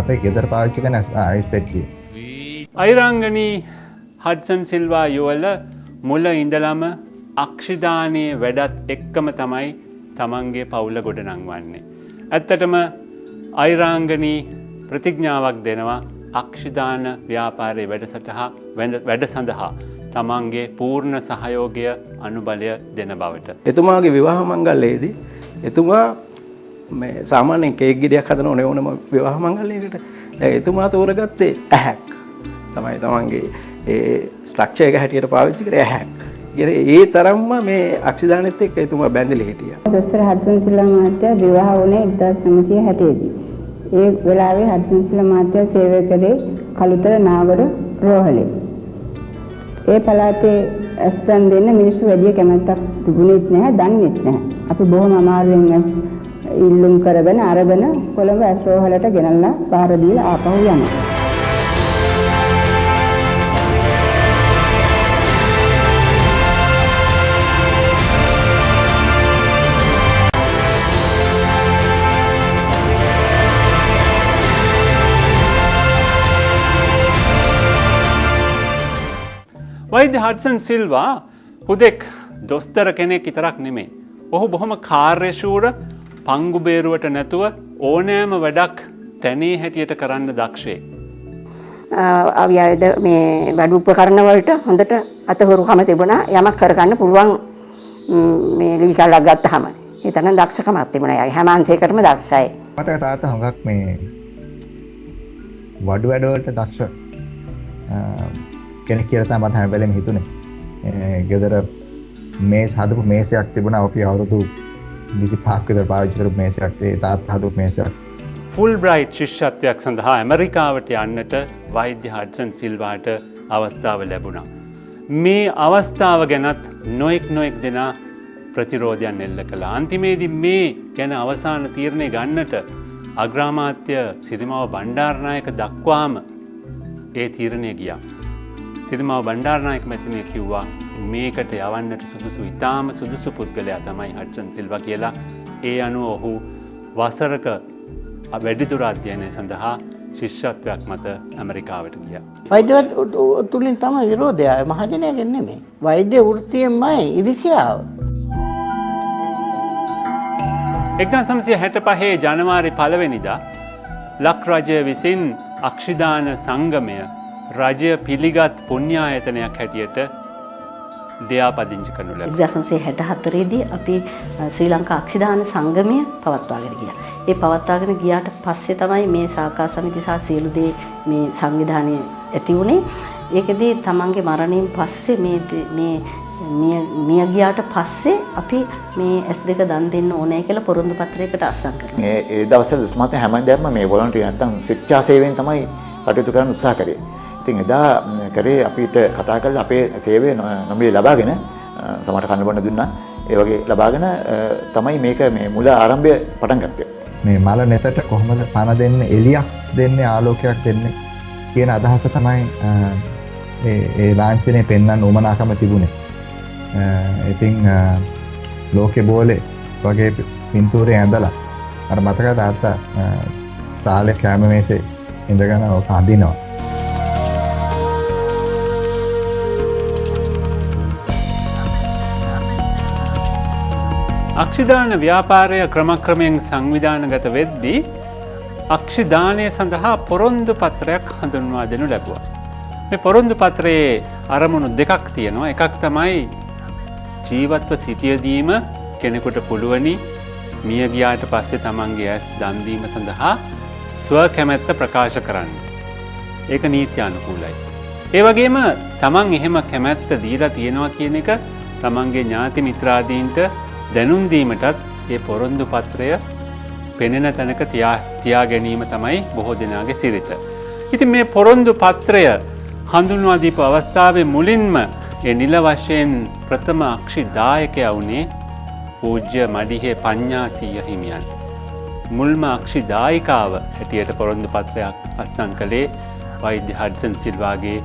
S10: අපේ ගෙදර පාවිච්චි කරන අයිස් පෙට්ටිය.
S4: අයිරාංගනී හඩ්සන් සිල්වා යුවල මුල ඉඳලම අක්ෂිදානයේ වැඩත් එක්කම තමයි තමන්ගේ පවුල ගොඩනංවන්නේ. ඇත්තටම අයිරාංගනී ප්‍රතිඥාවක් දෙනවා අක්ෂිදාන ව්‍යාපාරයේ වැඩ සඳහා තමන්ගේ පූර්ණ සහයෝගය අනුබලය දෙන බවට.
S11: එතුමාගේ විවාහ මංගල්‍යයේදී එතුමා මේ සාමාන්‍යයෙන් කේක් ගෙඩියක් හදන ඕනම විවාහ මංගල්‍යයකට එතුමා තෝරගත්තේ ඇහැක්. තමයි තමන්ගේ ඒ ස්ට්‍රක්චර් එක හැටියට පාවිච්චි කරේ ඇහැක්. ඒ තරම්ම මේ අක්ෂිදානෙත් එක්ක එතුමා බැඳිලා හිටියා.
S5: දොස්තර හඩ්සන් සිල්වා මහත්තයා විවාහ වුණේ 1960 දී. ඒ වෙලාවේ හඩ්සන් සිල්වා මහත්තයා සේවය කළේ කළුතර නාගර රෝහලේ. ඒ පළාතේ ඇස්තන් දෙන්න මිනිස්සු වැඩි කැමැත්තක් තිබුණෙත් නැහැ, දන්නේත් නැහැ. අපි බොහොම අමාරුවෙන් ඇස් ඉල්ලුම් කරගෙන අරගෙන කොළඹ ඇස් රෝහලට ගෙනල්ලා බාර දීලා ආපහු යනවා.
S4: වෛද්‍ය හඩ්සන් සිල්වා හුදෙක් දොස්තර කෙනෙක් විතරක් නෙමේ. ඔහු බොහොම කාර්යශූර පංගු බේරුවට නැතුව ඕනෑම වැඩක් තැනේ හැටියට කරන්න දක්ෂේ.
S5: අවියද මේ වැඩ උපකරණ වලට හොඳට අතහුරුකම තිබුණා. යමක් කරගන්න පුළුවන් මේ ලීකලක් ගත්තාම. ඒ තරම් දක්ෂකමක් තිබුණා. හැම අංශයකටම දක්ෂයි.
S10: මට තාත්තා හුඟක් මේ වඩු වැඩ වලට දක්ෂ කෙනෙක් කියලා තමයි මට හැම වෙලෙම හිතුනේ. ගෙදර මේස් හදපු මේසයක් තිබුණා. අපි අවුරුදු 25ක් විතර පාවිච්චි කරපු මේසයක්. ඒ තාත්තා හදපු මේසයක්.
S4: ෆුල් බ්‍රයිට් ශිෂ්‍යත්වයක් සඳහා ඇමරිකාවට යන්නට වෛද්‍ය හඩ්සන් සිල්වාට අවස්ථාව ලැබුණා. මේ අවස්ථාව ගැනත් නොයෙක් දෙනා ප්‍රතිරෝධයන් එල්ල කළා. අන්තිමේදී මේ ගැන අවසාන තීරණය ගන්නට අග්‍රාමාත්‍ය සිරිමාව බණ්ඩාරනායක දක්වාම ඒ තීරණය ගියා. සිරිමාව බණ්ඩාරනායක මැතිනිය කිව්වා මේකට යවන්නට සුදුසු ඉතාම සුදුසු පුද්ගලයා තමයි හඩ්සන් සිල්වා කියලා. ඒ අනුව ඔහු වසරක වැඩිදුර අධ්‍යයනය සඳහා ශිෂ්‍යත්වයක් මත ඇමරිකාවට ගියා.
S3: වෛද්‍ය තුලින් තමයි විරෝධය. මහජනයාගෙන් නෙමෙයි. වෛද්‍ය වෘත්තියෙන්මයි ඉරිසියාව.
S4: 1965 ජනවාරි 1 වෙනිදා ලක් රජය විසින් අක්ෂිදාන සංගමය රජය පිළිගත් පුණ්‍යායතනයක් හැටියට ලියාපදිංචි කරනු ලැබුණා.
S12: 1964 දී අපි ශ්‍රී ලංකා අක්ෂිදාන සංගමය පවත්වාගෙන ගියා. ඒ පවත්වාගෙන ගියාට පස්සේ තමයි මේ සාකා සමිති සහ සියලු දේ මේ සංවිධානය ඇති වුණේ. ඒකෙදී තමන්ගේ මරණයෙන් පස්සේ මේ මිය ගියාට පස්සේ අපි මේ S2 දන් දෙන්න ඕනේ කියලා පොරොන්දු පත්‍රයකට අත්සන් කරනවා.
S9: ඒ දවස්වල ස්මාර්ට් හැමදාම මේ වොලන්ටියර් නැත්තම් ස්විච්චා සේවයෙන් තමයි කටයුතු කරන්න උත්සාහ කරේ. ඉතින් එදා කරේ අපිට කතා කරලා අපේ සේවය නොමිලේ ලබාගෙන සමහරට කන්න බොන්න දුන්නා. ඒ වගේ ලබාගෙන තමයි මේක මේ මුල ආරම්භය පටන් ගත්තේ.
S10: මේ මල නෙතට කොහොමද පණ දෙන්නේ, එළියක් දෙන්නේ, ආලෝකයක් දෙන්නේ කියන අදහස තමයි ඒ ලාංඡනයේ පෙන්වන්න උමනාකම තිබුණේ. ඉතින් ලෝකේ බෝලේ වගේ පින්තූරේ ඇඳලා අර මතකද තාත්තා සාලේ කැම මේසේ ඉඳගෙන ඔක අඳිනවා.
S4: අක්ෂිදාන ව්‍යාපාරය ක්‍රමක්‍රමයෙන් සංවිධානගත වෙද්දී අක්ෂිදානය සඳහා පොරොන්දු පත්‍රයක් හඳුන්වා දෙනු ලැබුවා. මේ පොරොන්දු පත්‍රයේ අරමුණු දෙකක් තියෙනවා. එකක් තමයි ජීවත්ව සිටියදීම කෙනෙකුට පුළුවනි මිය ගියාට පස්සේ තමන්ගේ ඇස් දන් දීම සඳහා ස්ව කැමැත්ත ප්‍රකාශ කරන්න. ඒක නීත්‍යානුකූලයි. ඒ වගේම තමන් එහෙම කැමැත්ත දීලා තියෙනවා කියන එක තමන්ගේ ඥාති මිත්‍රාදීන්ට දැනුම් දීමටත් ඒ පොරොන්දු පත්‍රය පෙනෙන තැනක තියා ගැනීම තමයි බොහෝ දෙනාගේ සිරිත. ඉතින් මේ පොරොන්දු පත්‍රය හඳුන්වා දීපු අවස්ථාවේ මුලින්ම ඒ නිල වශයෙන් ප්‍රථම අක්ෂිදායකයා වුණේ පූජ්‍ය මඩිහේ පඤ්ඤාසීය හිමියන්. මුල්ම අක්ෂිදායිකාව හැටියට පොරොන්දු පත්‍රයක් අත්සන් කළේ වෛද්‍ය හඩ්සන් සිල්වාගේ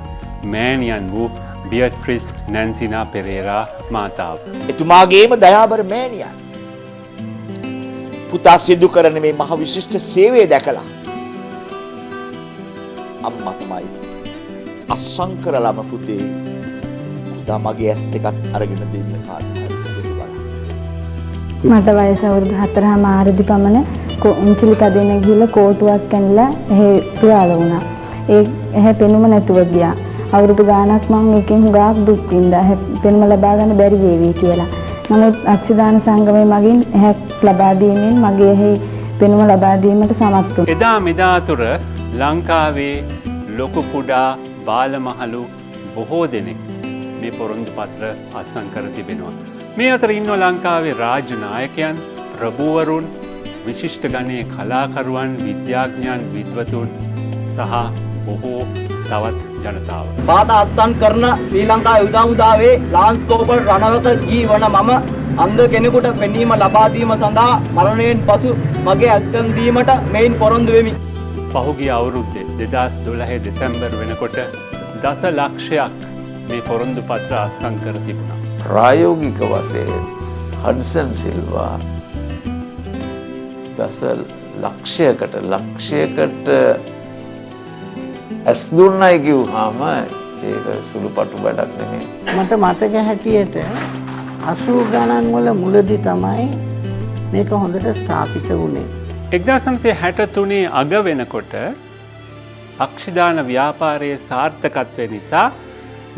S4: මෑණියන් වූ බියට්‍රිස් නැන්සිනා පෙරේරා මාතාව.
S2: එතුමාගේම දයාබර මෑණියන් පුතා සිදු කරන මේ මහ විශිෂ්ට සේවය දැකලා අම්මා තමයි අස්සම් කරලම පුතේ පුතා මගේ ඇස් දෙකක් අරගෙන දෙන්න කාටද
S13: මට වයස අවුරුදු 4මාරදි පමණ උන්චිලි කඩේන ගිහලා කෝටුවක් කනලා එහෙ තුවාල වුණා. එහෙ පෙනුම නැතුව ගියා. අවුරුදු ගාණක් මම එකෙන් හුඟක් දුක් විඳා. පෙනුම ලබා ගන්න බැරි වේවි කියලා. නමුත් අක්ෂිදාන සංගමයේ මගින් එහෙක් ලබා දීමෙන් මගේ එහෙ පෙනුම ලබා දීමට සමත් වුණා.
S4: එදා මෙදා තුර ලංකාවේ ලොකු කුඩා බාලමහලු බොහෝ දෙනෙක් මේ පොරොන්දු පත්‍ර අත්සන් කර තිබෙනවා. මේ අතර ඉන්නවා ලංකාවේ රාජ්‍ය නායකයන්, ප්‍රභූවරුන්, විශිෂ්ට ගණයේ කලාකරුවන්, විද්‍යාඥයන්, විද්වතුන් සහ බොහෝ තවත් ජනතාව.
S14: පාත අත්සන් කරන ශ්‍රී ලංකා යුදමුදාවේ ලාන්ස් කෝපර් රණවක ජීවන මම අන්ධ කෙනෙකුට පෙනීම ලබා දීම සඳහා මරණයෙන් පසු මගේ අත්සන් දීමට මෙයින් පොරොන්දු වෙමි.
S4: පහුගිය අවුරුද්දේ 2012 දෙසැම්බර් වෙනකොට දසලක්ෂයක් මේ පොරොන්දු පත්‍ර අත්සන් කර තිබුණා.
S6: ප්‍රායෝගික වශයෙන් හඩ්සන් සිල්වා දස ලක්ෂයකට ඇස් දුන්නයි කිව්වහම ඒක සුළුපටු වැඩක් නෙමෙයි.
S3: මට මතක හැටියට 80 ගණන් වල මුලදී තමයි මේක හොඳට ස්ථාපිත වුණේ.
S4: 1963 අග වෙනකොට අක්ෂිදාන ව්‍යාපාරයේ සාර්ථකත්වය නිසා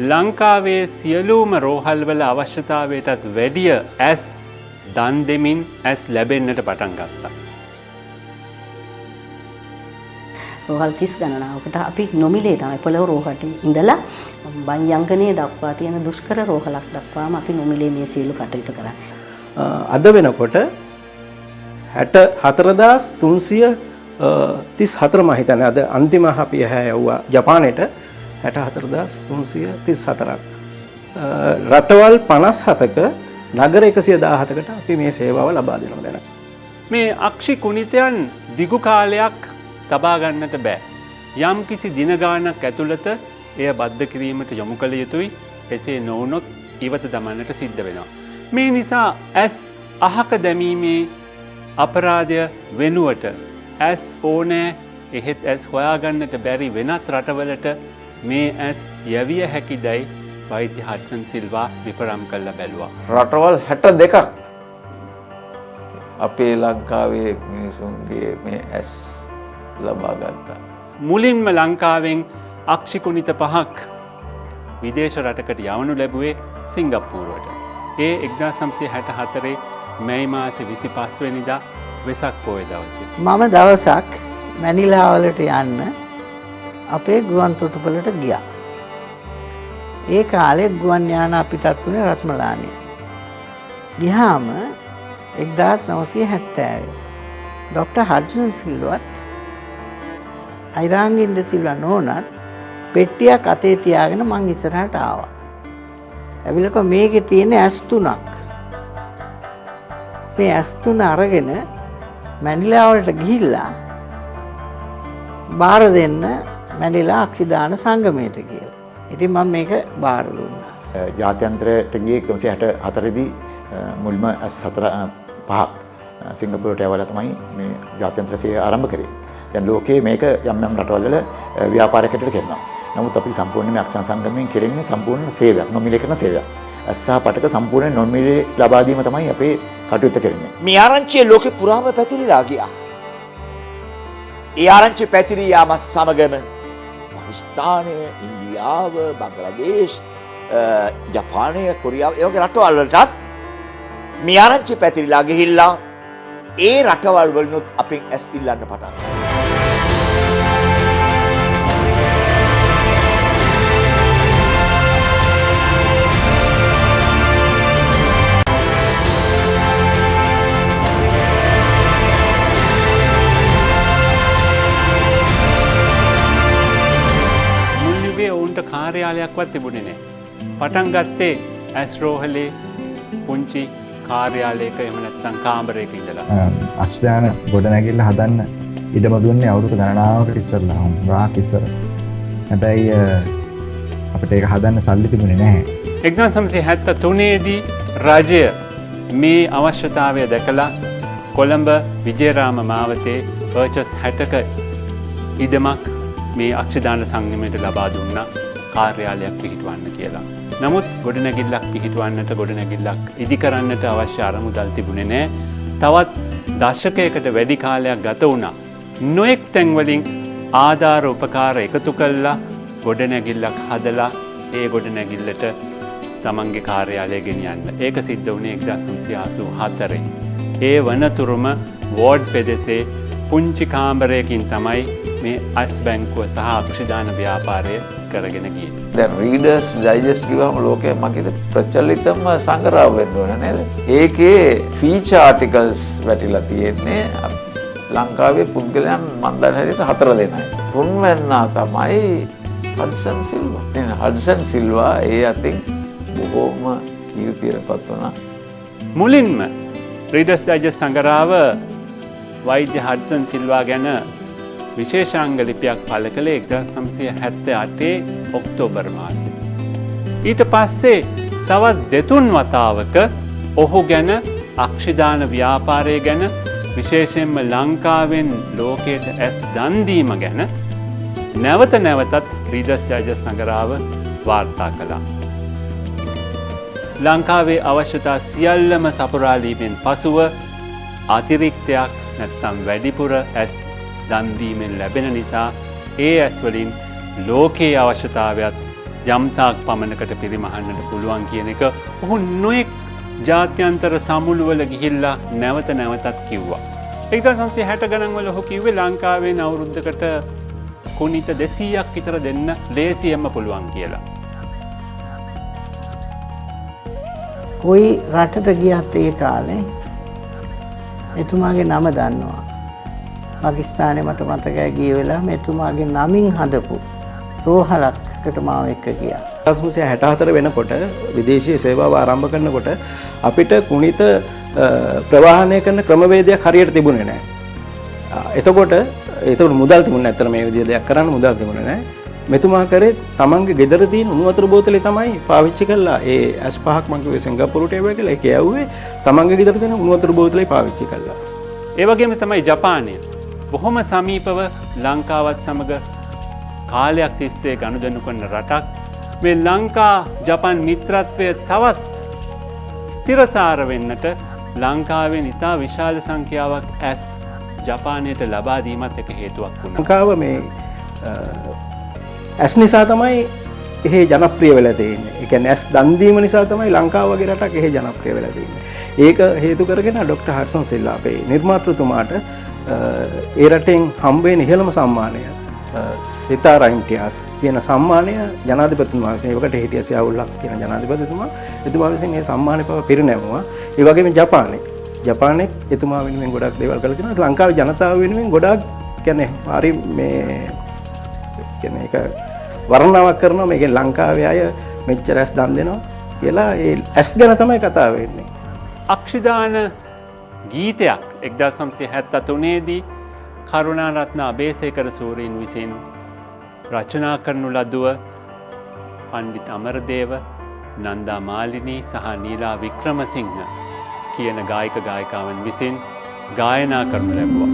S4: ලංකාවේ සියලුම රෝහල්වල අවශ්‍යතාවයටත් වැඩිය ඇස් දන් දෙමින් ඇස් ලැබෙන්නට පටන් ගත්තා.
S12: රෝහල් 30 ගණනාවකට අපි නොමිලේ තමයි පොළොව රෝහලේ ඉඳලා බන්යංගනේ දක්වා තියෙන දුෂ්කර රෝහලක් දක්වාම අපි නොමිලේ මේ සියලු කටයුතු කරන්නේ.
S11: අද වෙනකොට 64334 මම හිතන්නේ අද අන්තිම අපි යවුවා ජපානයට 64334ක්. රටවල් 57ක නගර 117කට අපි මේ සේවාව ලබා දෙනවා දැන්.
S4: මේ අක්ෂි කුණිතයන් දිගු කාලයක් තබා ගන්නට බෑ. යම් කිසි දින ගානක් ඇතුළත එය බද්ධ කිරීමට යොමු කළ යුතුයි. එසේ නොවුනොත් ඉවත දමන්නට සිද්ධ වෙනවා. මේ නිසා ඇස් අහක දැමීමේ අපරාධය වෙනුවට ඇස් ඕනෑ එහෙත් ඇස් හොයාගන්නට බැරි වෙනත් රටවලට මේ ඇස් යවිය හැකිදයි වෛද්‍ය හඩ්සන් සිල්වා විපරම් කළ බැලුවා.
S6: රටවල් 62ක් අපේ ලංකාවේ මිනිසුන්ගේ මේ ඇස් ලබා ගත්තා.
S4: මුලින්ම ලංකාවෙන් අක්ෂිකුණිත 5ක් විදේශ රටකට යවනු ලැබුවේ සිංගප්පූරුවට. ඒ 1964 මැයි මාසේ 25 වෙනිදා වෙසක් පොය දවසේ.
S3: මම දවසක් මැනිලා වලට යන්න අපේ ගුවන් තොටුපළට ගියා. ඒ කාලේ ගුවන් යාන අපිටත් උනේ රත්මලානේ. ගියාම 1970 ඩොක්ටර් හඩ්සන් සිල්වත් අයිරාංගින්ද සිල්වා නෝනත් පෙට්ටියක් අතේ තියාගෙන මං ඉස්සරහට ආවා. ඇවිල්ලා මේකේ තියෙන ඇස් තුනක්. මේ ඇස් තුන අරගෙන මැනිලා වලට ගිහිල්ලා බාර දෙන්න මැනිලා අක්ෂිදාන සංගමයට කියලා. ඉතින් මම මේක බාර දුන්නා.
S9: ජාත්‍යන්තරයට ගියේ 1964 දී මුල්ම පහක් සිංගප්පූරුවට යවලා තමයි මේ ජාත්‍යන්තර සේවය ආරම්භ කරේ. දැන් ලෝකයේ මේක යම් යම් රටවල් වල ව්‍යාපාරයකට කරනවා. නමුත් අපි සම්පූර්ණයෙන්ම අක්ෂර සංගමයෙන් කෙරෙන්නේ සම්පූර්ණ සේවයක්, නොමිලේ කරන සේවයක්. අස්සා පටක සම්පූර්ණ නොමිලේ ලබා දීම තමයි අපේ කටයුත්ත කරන්නේ.
S2: මේ ආරංචිය ලෝකෙ පුරාම පැතිරිලා ගියා. ඒ ආරංචිය පැතිරී යාමත් සමගම පාකිස්තානය, ඉන්දියාව, බංග්ලාදේශ, ජපානය, කොරියාව ඒ වගේ රටවල් වලටත් මේ ආරංචිය පැතිරිලා ගිහිල්ලා ඒ රටවල් වලිනුත් අපෙන් ඇස් ඉල්ලන්න පටන් ගත්තා.
S4: කාර්යාලයක්වත් තිබුණේ නැහැ. පටන් ගත්තේ ඇස් රෝහලේ පුංචි කාර්යාලයක එහෙම නැත්නම් කාමරයක ඉඳලා.
S10: අක්ෂදාන ගොඩනැගිල්ල හදන්න ඉඩම දුන්නේ අවුරුදු ගණනාවකට ඉස්සරලා රාක් ඉස්සර. හැබැයි අපිට ඒක හදන්න සල්ලි තිබුණේ නැහැ.
S4: 1973 දී රජය මේ අවශ්‍යතාවය දැකලා කොළඹ විජේරාම මාවතේ පර්චස් 60ක ඉඩමක් මේ අක්ෂදාන සංගමයට ලබා දුන්නා. කාර්යාලයක් පිහිටවන්න කියලා. නමුත් ගොඩනැගිල්ලක් පිහිටවන්නට ගොඩනැගිල්ලක් ඉදි කරන්නට අවශ්‍ය අරමුදල් තිබුණේ නැහැ. තවත් දශකයකට වැඩි කාලයක් ගත වුණා. නොඑක් තැන්වලින් ආධාර උපකාර එකතු කළා ගොඩනැගිල්ලක් හදලා ඒ ගොඩනැගිල්ලට තමන්ගේ කාර්යාලය ගෙනියන්න. ඒක සිද්ධ වුණේ 1984. ඒ වනතුරුම වෝඩ් පෙදෙසේ පුංචි කාමරයකින් තමයි මේ අස් බැංකුව සහ අක්ෂදාන ව්‍යාපාරය කරගෙන ගියේ.
S6: දැන් රීඩර්ස් ඩයිජෙස්ට් කිව්වම ලෝකයේ මගේ ප්‍රචලිතම සංග්‍රහ වෙන්න ඕන නේද? ඒකේ ෆීචර් ආටිකල්ස් වැටිලා තියෙන්නේ ලංකාවේ පුද්ගලයන් මන් දන්න හැටියට 4 දෙනයි. තුන්වැන්නා තමයි හඩ්සන් සිල්වා. දැන් හඩ්සන් සිල්වා ඒ අතින් බොහෝම කීර්තියටපත් වුණා.
S4: මුලින්ම රීඩර්ස් ඩයිජෙස්ට් සංග්‍රහව වෛද්‍ය හඩ්සන් සිල්වා ගැන විශේෂාංග ලිපියක් පළ කළේ 1978 ඔක්තෝබර් මාසයේ. ඊට පස්සේ තවත් දෙතුන් වතාවක ඔහු ගැන අක්ෂිදාන ව්‍යාපාරය ගැන විශේෂයෙන්ම ලංකාවෙන් ලෝකයට ඇස් දන් දීම ගැන නැවත නැවතත් රීඩර්ස් ඩයිජෙස්ට් සංග්‍රහව වාර්තා කළා. ලංකාවේ අවශ්‍යතා සියල්ලම සපුරාලීමෙන් පසුව අතිරික්තයක් නැත්නම් වැඩිපුර ඇස් දන් දීමෙන් ලැබෙන නිසා ඒ ඇස් වලින් ලෝකයේ අවශ්‍යතාවයත් යම්තාක් පමණකට පිරිමහන්නට පුළුවන් කියන එක ඔහු නොයෙක් ජාත්‍යන්තර සමුළුවල ගිහිල්ලා නැවත නැවතත් කිව්වා. 1960 ගණන් වල ඔහු කිව්වේ ලංකාවෙන් අවුරුද්දකට කුණිත 200ක් විතර දෙන්න ලේසියෙන්ම පුළුවන් කියලා.
S3: කොයි රටට ගියත් ඒ කාලේ එතුමාගේ නම දන්නවා. පාකිස්තානයේ මට මතකයි ගිය වෙලාව මෙතුමාගේ නමින් හදපු රෝහලකට මාව එක්ක ගියා.
S11: 1964 වෙනකොට විදේශීය සේවාව ආරම්භ කරනකොට අපිට කුණිත ප්‍රවාහනය කරන ක්‍රමවේදයක් හරියට තිබුණේ නැහැ. එතකොට මුදල් තිබුණේ නැත්තර මේ විදිහේ දෙයක් කරන්න මුදල් තිබුණේ නැහැ. මෙතුමා කරේ තමන්ගේ ගෙදර තියෙන උණු වතුර බෝතලේ තමයි පාවිච්චි කළා. ඒ ඇස් පහක් මං කිව්වේ සිංගප්පූරුවට ඒවා කියලා. ඒක යවුවේ තමන්ගේ ගෙදර තියෙන උණු වතුර බෝතලේ පාවිච්චි කළා.
S4: ඒ වගේම තමයි ජපානය. බොහොම සමීපව ලංකාවත් සමග කාලයක් තිස්සේ ගනුදෙනු කරන රටක්. මේ ලංකා ජපාන් මිත්‍රත්වය තවත් ස්ථිරසාර වෙන්නට ලංකාවෙන් ඉතා විශාල සංඛ්‍යාවක් ඇස් ජපානයට ලබා දීමත් එක හේතුවක් වුණා.
S11: ලංකාව මේ ඇස් නිසා තමයි එහෙ ජනප්‍රිය වෙලා තියෙන්නේ. ඒ කියන්නේ ඇස් දන් දීම නිසා තමයි ලංකාව වගේ රටක් එහෙ ජනප්‍රිය වෙලා තියෙන්නේ. ඒක හේතු කරගෙන ડોક્ટર හඩ්සන් සිල්වා අපේ නිර්මාතෘතුමාට ඒ රටෙන් හම්බ වෙන ඉහළම සම්මානය සිතාරා ඉම්තියාස් කියන සම්මානය ජනාධිපතිතුමා විසින් ඒකට හිටිය සියාවුල්ලක් කියන ජනාධිපතිතුමා එතුමා විසින් මේ සම්මානය පිරිනැමුවා. ඒ වගේම ජපානයේ එතුමා වෙනුවෙන් ගොඩක් දේවල් කළා කියනවා. ලංකාවේ ජනතාව වෙනුවෙන් ගොඩක් කියන්නේ හරි මේ කියන්නේ ඒක වර්ණනාවක් කරනවා. මේකෙන් ලංකාවේ අය මෙච්චර ඇස් දන් දෙනවා කියලා ඒ ඇස් ගැන තමයි කතා වෙන්නේ.
S4: අක්ෂිදාන ගීතයක් 1973දී කරුණාරත්න අබේසේකර සූරීන් විසින් රචනා කරනු ලදුව පණ්ඩිත අමරදේව, නන්දා මාලිනී සහ නීලා වික්‍රමසිංහ කියන ගායක ගායිකාවන් විසින් ගායනා කරනු ලැබුවා.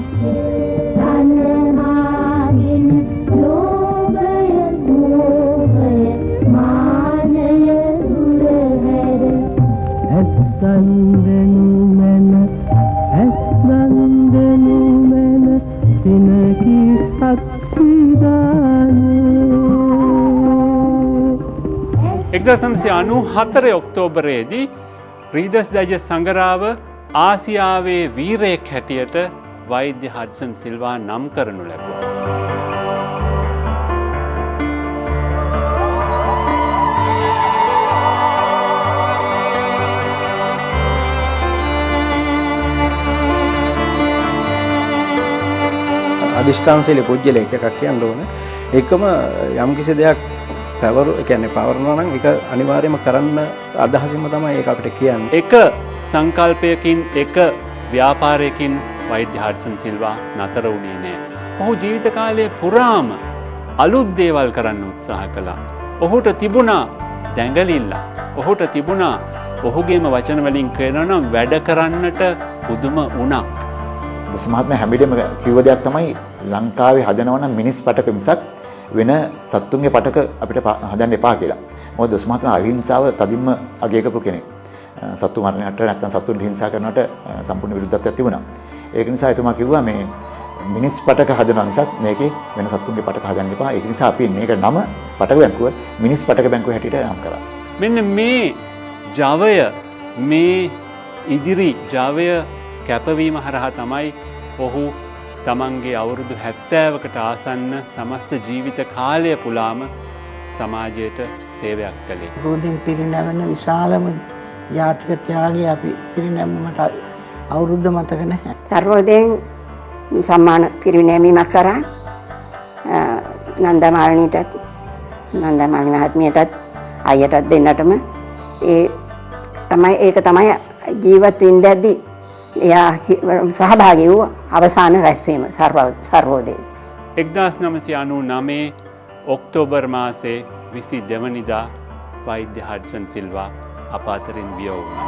S4: එක්දසම්සි 94 ඔක්තෝබරයේදී රීඩර්ස් ඩයිජස්ට් සංගරාව ආසියාවේ වීරයෙක් හැටියට වෛද්‍ය හඩ්සන් සිල්වා නම් කරනු ලැබුවා.
S11: අධිෂ්ඨානශීලී පුජ්‍යලයක් එකක් කියන්න ඕන. ඒකම යම්කිසි දෙයක් පවරනවා නම් ඒක අනිවාර්යයෙන්ම කරන්න අදහසින්ම තමයි ඒක අපිට කියන්නේ.
S4: එක සංකල්පයකින් එක ව්‍යාපාරයකින් වෛද්‍ය හඩ්සන් සිල්වා නතර වුණේ නෑ. ඔහු ජීවිත කාලය පුරාම අලුත් දේවල් කරන්න උත්සාහ කළා. ඔහුට තිබුණා දැඟලිල්ල. ඔහුට තිබුණා ඔහුගේම වචන වලින් කියනවා වැඩ කරන්නට පුදුම උණක්.
S9: දස මහත්මයා හැමදේම කිව්ව දෙයක් තමයි ලංකාවේ හදනවා නම් මිනිස් පටක මිසක් වෙන සත්තුන්ගේ පටක අපිට හදන්න එපා කියලා. මොකද දස මහත්මයා අහිංසාව තදින්ම අගය කරපු කෙනෙක්. සත්තු මරණයට නැත්නම් සත්තුන්ට හිංසා කරනවට සම්පූර්ණ විරුද්ධත්වයක් තිබුණා. ඒක නිසා එතුමා කිව්වා මේ මිනිස් පටක හදනවා මිසක් මේකේ වෙන සත්තුන්ගේ පටක හදන්න එපා. ඒක නිසා අපි මේක නම පටක බැංකුව මිනිස් පටක බැංකුව හැටියට නම් කරා.
S4: මෙන්න මේ ජවය මේ ඉදිරි ජවය කැපවීම හරහා තමයි ඔහු තමන්ගේ අවුරුදු 70කට ආසන්න සමස්ත ජීවිත කාලය පුලාම සමාජයට සේවයක් කළේ.
S3: රෝදින් පිරිනැවෙන විශාලම ජාතික ත්‍යාගය අපි පිරිනැමීමට අවුරුද්ද මතක නැහැ.
S5: සර්වෝදයෙන් සම්මාන පිරිනැමීමක් කරා නන්දා මාලිනීටත් නන්දා මාලිනී මහත්මියටත් අයියටත් දෙන්නටම ඒක තමයි ජීවත් වෙන්නදී එයා සහභාගී වූ අවසාන රැස්වීම සර්වෝදය.
S4: 1999 ඔක්තෝබර් මාසේ 22 වෙනිදා වෛද්‍ය හඩ්සන් සිල්වා අප අතරින් විය වුණා.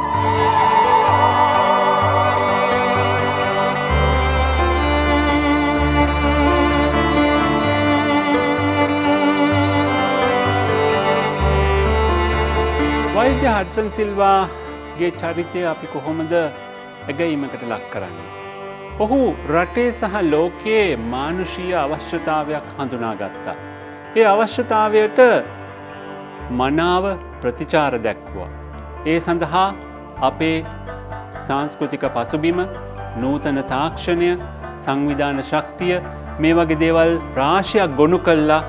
S4: වෛද්‍ය හඩ්සන් සිල්වාගේ චරිතය අපි කොහොමද ඇගීමකට ලක් කරන්නේ? ඔහු රටේ සහ ලෝකයේ මානුෂීය අවශ්‍යතාවයක් හඳුනාගත්තා. ඒ අවශ්‍යතාවයට මනාව ප්‍රතිචාර දැක්වුවා. ඒ සඳහා අපේ සංස්කෘතික පසුබිම, නූතන තාක්ෂණය, සංවිධාන ශක්තිය මේ වගේ දේවල් රාශියක් ගොනු කළා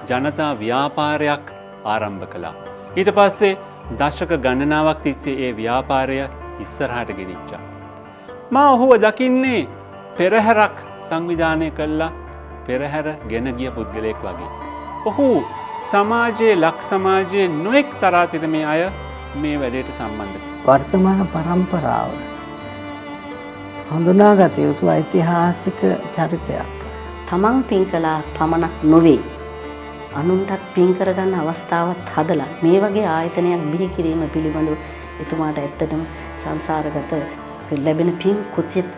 S4: ජනතා ව්‍යාපාරයක් ආරම්භ කළා. ඊට පස්සේ දශක ගණනාවක් තිස්සේ ඒ ව්‍යාපාරය ඉස්සරහට ගෙනිච්චා. මා ඔහුව දකින්නේ පෙරහැරක් සංවිධානය කළා පෙරහැර ගෙන ගිය පුද්ගලයෙක් වගේ. ඔහු සමාජයේ ලක් සමාජයේ නොඑක් තරාතිරමේ අය මේ වැඩේට සම්බන්ධ කරනවා.
S3: වර්තමාන පරම්පරාව හඳුනාගත යුතු ඓතිහාසික චරිතයක්.
S12: තමන් පින් කළා පමණක් නොවේ. අනුන්ටත් පින් කරගන්න අවස්ථාවක් හදලා මේ වගේ ආයතනයක් බිහි කිරීම පිළිබඳව එතුමාට ඇත්තටම සංසාරගත ලැබෙන පින්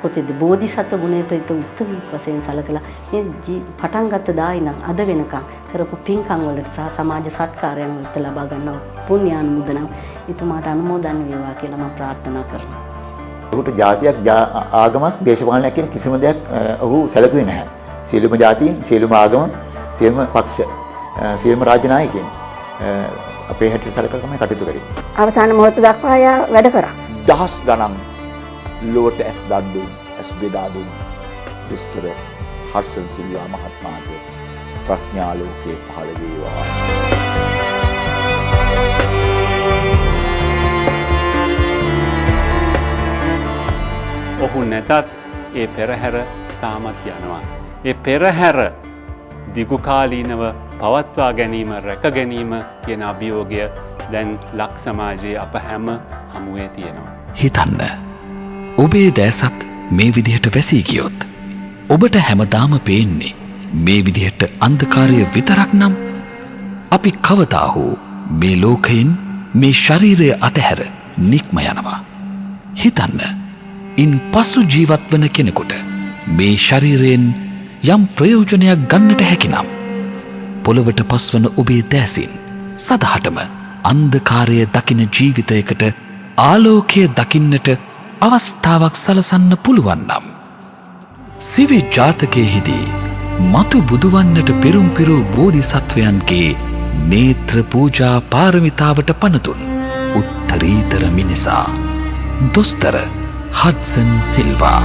S12: කොතෙද බෝධිසත්ව ගුණය ප්‍රේත උත්තම වශයෙන් සැලකලා මේ පටන් ගත්ත දායි නම් අද වෙනකම් කරපු පින්කම් වලට සහ සමාජ සත්කාරයන් වලට ලබා ගන්නවා පුණ්‍යානුමෝදනම් එතුමාට අනුමෝදන් වේවා කියලා මම ප්‍රාර්ථනා කරනවා.
S9: ඔහුට ජාතියක් ආගමක් දේශපාලනයක් කියන කිසිම දෙයක් ඔහු සැලකුවේ නැහැ. සියලුම ජාතීන්, සියලුම ආගම, සියලුම පක්ෂ, සියලුම රාජ්‍ය නායකයන් අපේ හැටියට සැලකලා තමයි කටයුතු කරේ.
S5: අවසාන මොහොත දක්වා ආය වැඩ කරා.
S2: දහස් ගණන් ලොවට ඇස් දන් දුන්, ඇස් බෙදා දුන් විස්තර හඩ්සන් සිල්වා මහත්මයාගේ ප්‍රඥා ලෝකයේ පහළ වේවා.
S4: ඔහු නැතත් ඒ පෙරහැර තාමත් යනවා. ඒ පෙරහැර දිගුකාලීනව පවත්වා ගැනීම, රැක ගැනීම කියන අභියෝගය දැන් ලක් සමාජයේ අප හැම හමුවේ තියෙනවා.
S1: හිතන්න ඔබේ දැසත් මේ විදිහට වැසී ගියොත් ඔබට හැමදාම පේන්නේ මේ විදිහට අන්ධකාරය විතරක් නම් අපි කවදා හෝ මේ ලෝකයෙන් මේ ශරීරය අතහැර නික්ම යනවා. හිතන්න, ඉන් පසු ජීවත් වන කෙනෙකුට මේ ශරීරයෙන් යම් ප්‍රයෝජනයක් ගන්නට හැකිනම් පොළොවට පස්වන ඔබේ දැසින් සදහටම අන්ධකාරය දකින ජීවිතයකට ආලෝකය දකින්නට අවස්ථාවක් සලසන්න පුළුවන් නම් සිවි ජාතකයේදී මතු බුදුවන්නට පෙරුම් පිරූ බෝධිසත්වයන්ගේ නේත්‍ර පූජා පාරමිතාවට පනතුන් උත්තරීතර මිනිසා දොස්තර හඩ්සන් සිල්වා